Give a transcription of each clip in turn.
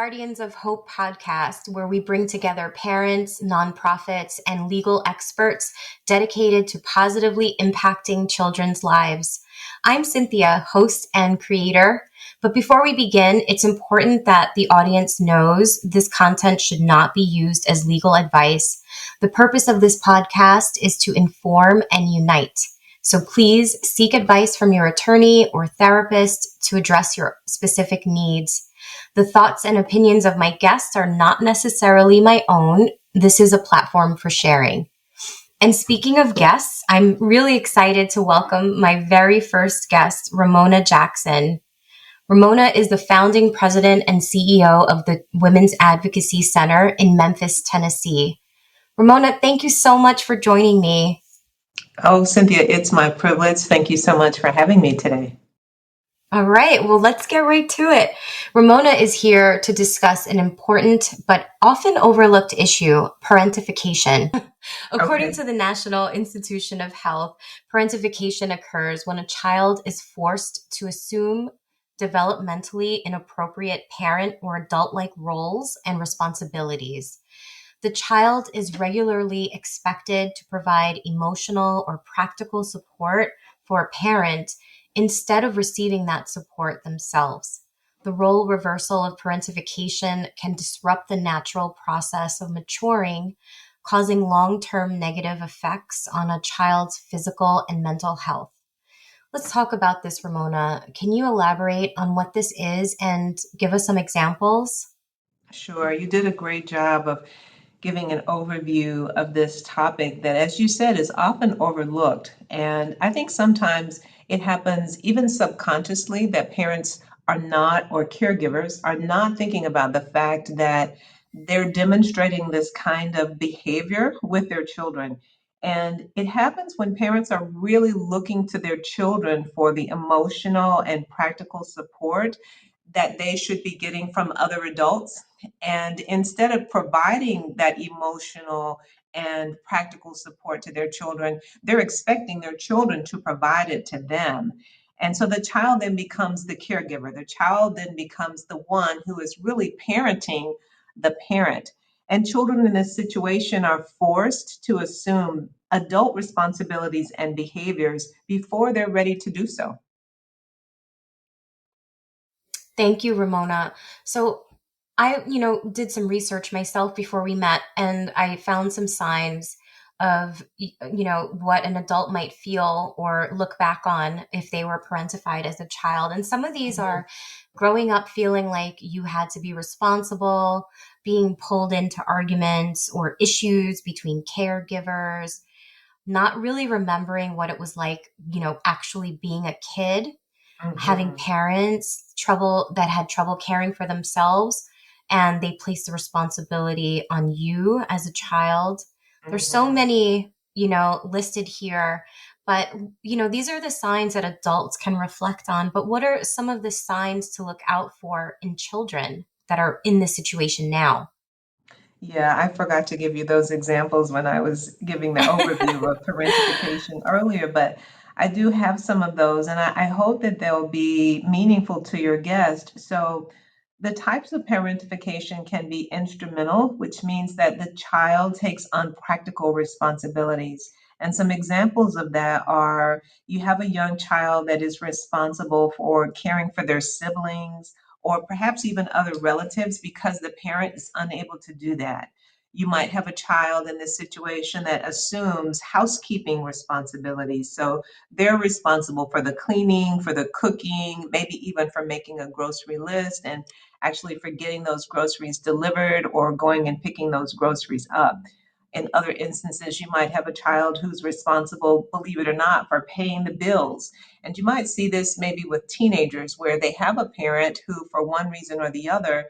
Guardians of Hope podcast, where we bring together parents, nonprofits, and legal experts dedicated to positively impacting children's lives. I'm Cynthia, host and creator. But before we begin, it's important that the audience knows this content should not be used as legal advice. The purpose of this podcast is to inform and unite. So please seek advice from your attorney or therapist to address your specific needs. The thoughts and opinions of my guests are not necessarily my own. This is a platform for sharing. And speaking of guests, I'm really excited to welcome my very first guest, Ramona Jackson. Ramona is the founding president and CEO of the Women's Advocacy Center in Memphis, Tennessee. Ramona, thank you so much for joining me. Oh, Cynthia, it's my privilege. Thank you so much for having me today. All right, well, let's get right to it. Ramona is here to discuss an important but often overlooked issue, parentification. According to the National Institution of Health, parentification occurs when a child is forced to assume developmentally inappropriate parent or adult-like roles and responsibilities. The child is regularly expected to provide emotional or practical support for a parent instead of receiving that support themselves. The role reversal of parentification can disrupt the natural process of maturing, causing long-term negative effects on a child's physical and mental health. Let's talk about this, Ramona. Can you elaborate on what this is and give us some examples? Sure, you did a great job of giving an overview of this topic that, as you said, is often overlooked. And I think sometimes it happens even subconsciously that parents are not, or caregivers are not thinking about the fact that they're demonstrating this kind of behavior with their children. And it happens when parents are really looking to their children for the emotional and practical support that they should be getting from other adults. And instead of providing that emotional and practical support to their children, they're expecting their children to provide it to them. And so the child then becomes the caregiver. The child then becomes the one who is really parenting the parent. And children in this situation are forced to assume adult responsibilities and behaviors before they're ready to do so. Thank you, Ramona. So I, did some research myself before we met, and I found some signs of, what an adult might feel or look back on if they were parentified as a child. And some of these are growing up feeling like you had to be responsible, being pulled into arguments or issues between caregivers, not really remembering what it was like, actually being a kid, having parents that had trouble caring for themselves, and they place the responsibility on you as a child. There's so many, listed here, but these are the signs that adults can reflect on. But what are some of the signs to look out for in children that are in this situation now? Yeah, I forgot to give you those examples when I was giving the overview of parentification earlier, but I do have some of those, and I hope that they'll be meaningful to your guest. So, the types of parentification can be instrumental, which means that the child takes on practical responsibilities. And some examples of that are you have a young child that is responsible for caring for their siblings or perhaps even other relatives because the parent is unable to do that. You might have a child in this situation that assumes housekeeping responsibilities. So they're responsible for the cleaning, for the cooking, maybe even for making a grocery list and actually for getting those groceries delivered or going and picking those groceries up. In other instances, you might have a child who's responsible, believe it or not, for paying the bills. And you might see this maybe with teenagers where they have a parent who, for one reason or the other,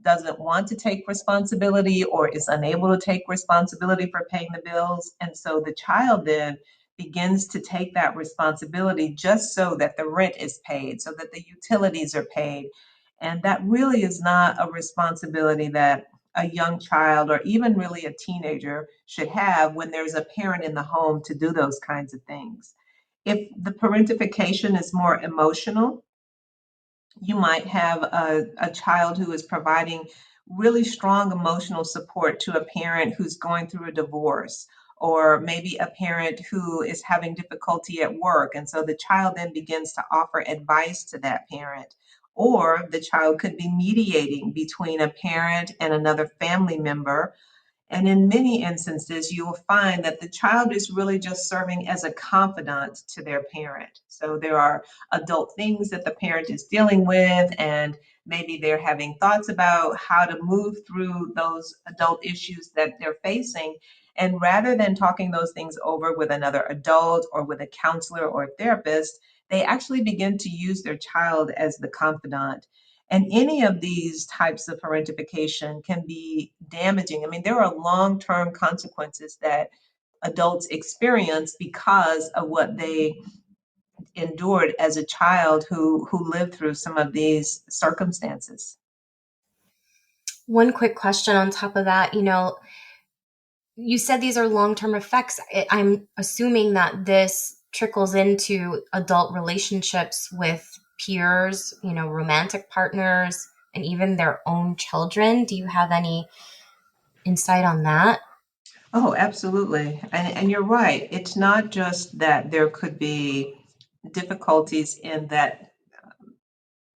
doesn't want to take responsibility or is unable to take responsibility for paying the bills. And so the child then begins to take that responsibility just so that the rent is paid, so that the utilities are paid. And that really is not a responsibility that a young child or even really a teenager should have when there's a parent in the home to do those kinds of things. If the parentification is more emotional, You might have a child who is providing really strong emotional support to a parent who's going through a divorce, or maybe a parent who is having difficulty at work. And so the child then begins to offer advice to that parent. Or the child could be mediating between a parent and another family member, and in many instances, you will find that the child is really just serving as a confidant to their parent. So there are adult things that the parent is dealing with, and maybe they're having thoughts about how to move through those adult issues that they're facing. And rather than talking those things over with another adult or with a counselor or a therapist, they actually begin to use their child as the confidant. And any of these types of parentification can be damaging. I mean, there are long term consequences that adults experience because of what they endured as a child who lived through some of these circumstances. One quick question on top of that, you said these are long-term effects. I'm assuming that this trickles into adult relationships with peers, romantic partners, and even their own children. Do you have any insight on that? Oh, absolutely. And you're right. It's not just that there could be difficulties in that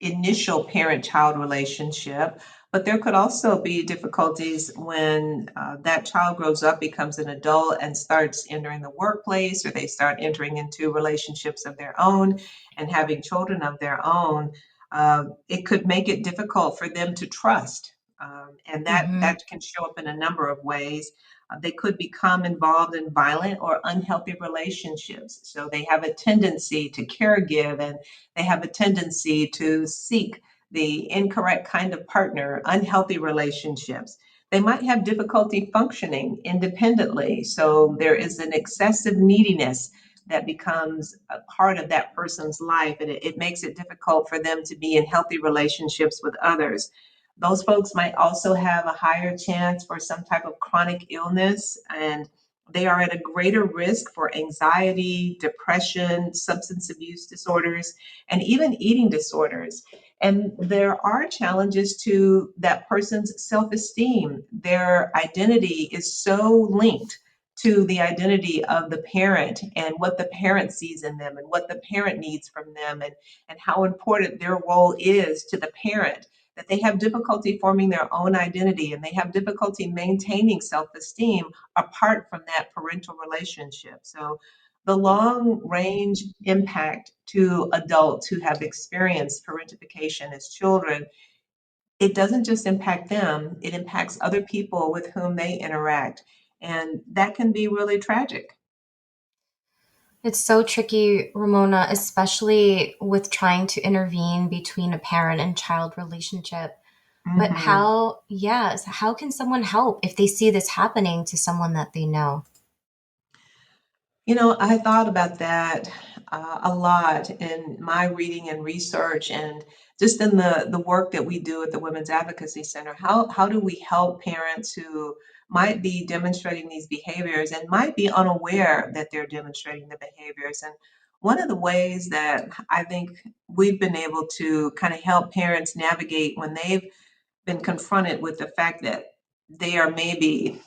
initial parent child relationship, but there could also be difficulties when that child grows up, becomes an adult, and starts entering the workplace, or they start entering into relationships of their own and having children of their own. It could make it difficult for them to trust. And Mm-hmm. that can show up in a number of ways. They could become involved in violent or unhealthy relationships. So they have a tendency to caregive, and they have a tendency to seek the incorrect kind of partner, unhealthy relationships. They might have difficulty functioning independently. So there is an excessive neediness that becomes a part of that person's life, and it makes it difficult for them to be in healthy relationships with others. Those folks might also have a higher chance for some type of chronic illness, and they are at a greater risk for anxiety, depression, substance abuse disorders, and even eating disorders. And there are challenges to that person's self esteem. Their identity is so linked to the identity of the parent and what the parent sees in them and what the parent needs from them, and how important their role is to the parent, that they have difficulty forming their own identity and they have difficulty maintaining self esteem apart from that parental relationship. So, the long range impact to adults who have experienced parentification as children, it doesn't just impact them, it impacts other people with whom they interact. And that can be really tragic. It's so tricky, Ramona, especially with trying to intervene between a parent and child relationship. But Mhm. how can someone help if they see this happening to someone that they know? I thought about that a lot in my reading and research, and just in the work that we do at the Women's Advocacy Center. How do we help parents who might be demonstrating these behaviors and might be unaware that they're demonstrating the behaviors? And one of the ways that I think we've been able to kind of help parents navigate when they've been confronted with the fact that they are maybe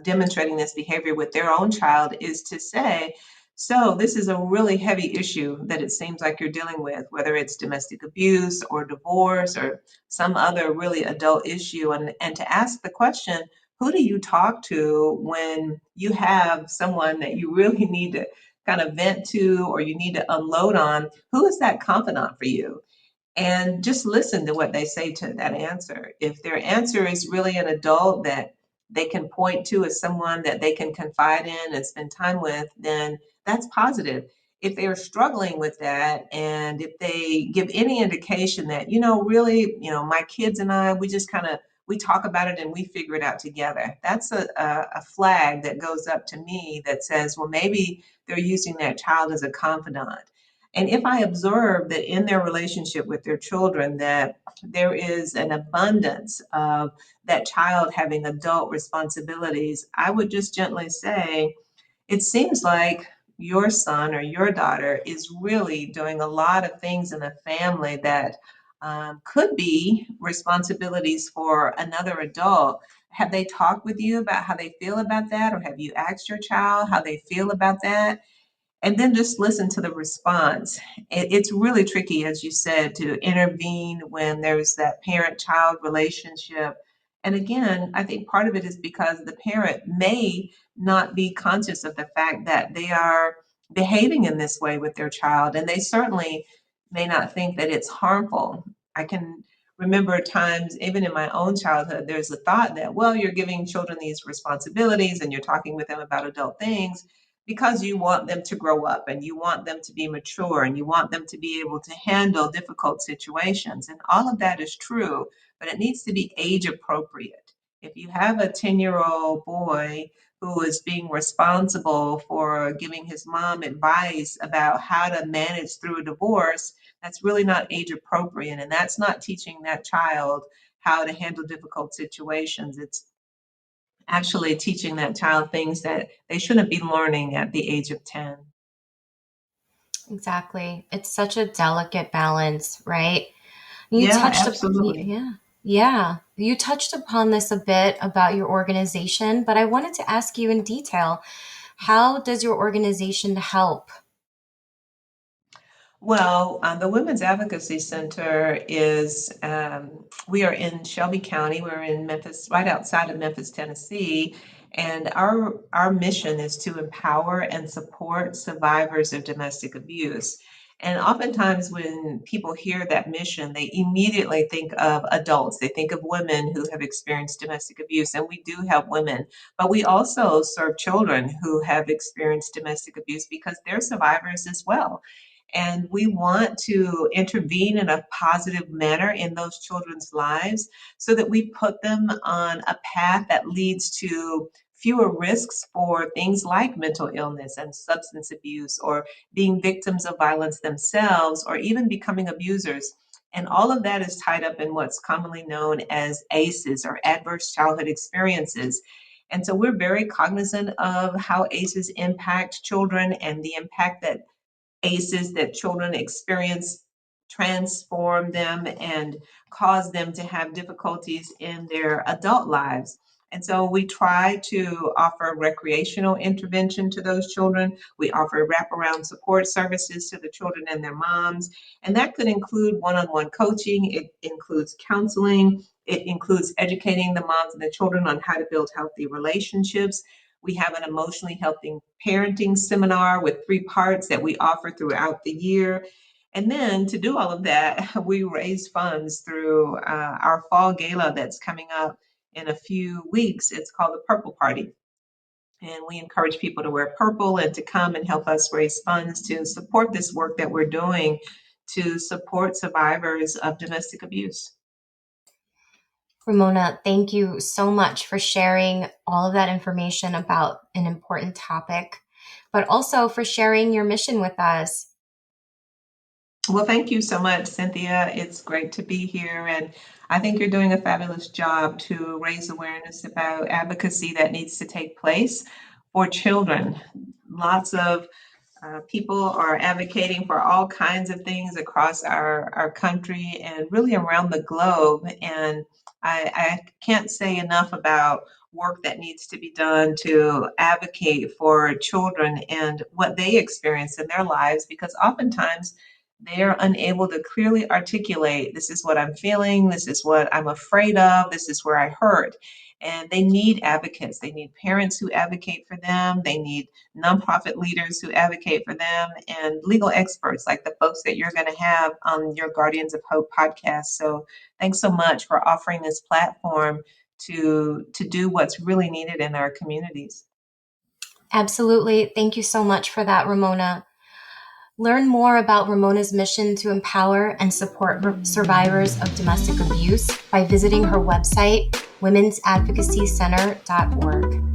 demonstrating this behavior with their own child is to say, so this is a really heavy issue that it seems like you're dealing with, whether it's domestic abuse or divorce or some other really adult issue, and to ask the question, who do you talk to when you have someone that you really need to kind of vent to or you need to unload on? Who is that confidant for you? And just listen to what they say to that answer. If their answer is really an adult that they can point to as someone that they can confide in and spend time with, then that's positive. If they are struggling with that, and if they give any indication that, really, my kids and I, we just kind of we talk about it and we figure it out together. That's a flag that goes up to me that says, well, maybe they're using that child as a confidant. And if I observe that in their relationship with their children, that there is an abundance of that child having adult responsibilities, I would just gently say, it seems like your son or your daughter is really doing a lot of things in the family that could be responsibilities for another adult. Have they talked with you about how they feel about that? Or have you asked your child how they feel about that? And then just listen to the response. It's really tricky, as you said, to intervene when there's that parent child relationship. And again, I think part of it is because the parent may not be conscious of the fact that they are behaving in this way with their child, and they certainly may not think that it's harmful. I can remember times, even in my own childhood, there's a thought that, well, you're giving children these responsibilities and you're talking with them about adult things because you want them to grow up and you want them to be mature and you want them to be able to handle difficult situations. And all of that is true, but it needs to be age appropriate. If you have a 10-year-old boy who is being responsible for giving his mom advice about how to manage through a divorce, that's really not age appropriate. And that's not teaching that child how to handle difficult situations. It's actually teaching that child things that they shouldn't be learning at the age of 10. Exactly. It's such a delicate balance, right? You Yeah, touched up, absolutely. yeah, yeah. You touched upon this a bit about your organization, but I wanted to ask you in detail, how does your organization help? Well, the Women's Advocacy Center is, we are in Shelby County. We're in Memphis, right outside of Memphis, Tennessee. And our mission is to empower and support survivors of domestic abuse. And oftentimes, when people hear that mission, they immediately think of adults. They think of women who have experienced domestic abuse. And we do help women, but we also serve children who have experienced domestic abuse because they're survivors as well. And we want to intervene in a positive manner in those children's lives so that we put them on a path that leads to fewer risks for things like mental illness and substance abuse, or being victims of violence themselves, or even becoming abusers. And all of that is tied up in what's commonly known as ACEs, or adverse childhood experiences. And so we're very cognizant of how ACEs impact children and the impact that ACEs that children experience transform them and cause them to have difficulties in their adult lives. And so we try to offer recreational intervention to those children. We offer wraparound support services to the children and their moms. And that could include one on one coaching, it includes counseling, it includes educating the moms and the children on how to build healthy relationships. We have an emotionally healthy parenting seminar with 3 parts that we offer throughout the year. And then to do all of that, we raise funds through our fall gala that's coming up in a few weeks. It's called the Purple Party. And we encourage people to wear purple and to come and help us raise funds to support this work that we're doing to support survivors of domestic abuse. Ramona, thank you so much for sharing all of that information about an important topic, but also for sharing your mission with us. Well, thank you so much, Cynthia. It's great to be here. And I think you're doing a fabulous job to raise awareness about advocacy that needs to take place for children. Lots of people are advocating for all kinds of things across our country and really around the globe. And I can't say enough about work that needs to be done to advocate for children and what they experience in their lives, because oftentimes they are unable to clearly articulate, this is what I'm feeling, this is what I'm afraid of, this is where I hurt. And they need advocates. They need parents who advocate for them. They need nonprofit leaders who advocate for them, and legal experts like the folks that you're going to have on your Guardians of Hope podcast. So thanks so much for offering this platform to do what's really needed in our communities. Absolutely. Thank you so much for that, Ramona. Learn more about Ramona's mission to empower and support survivors of domestic abuse by visiting her website, womensadvocacycenter.org.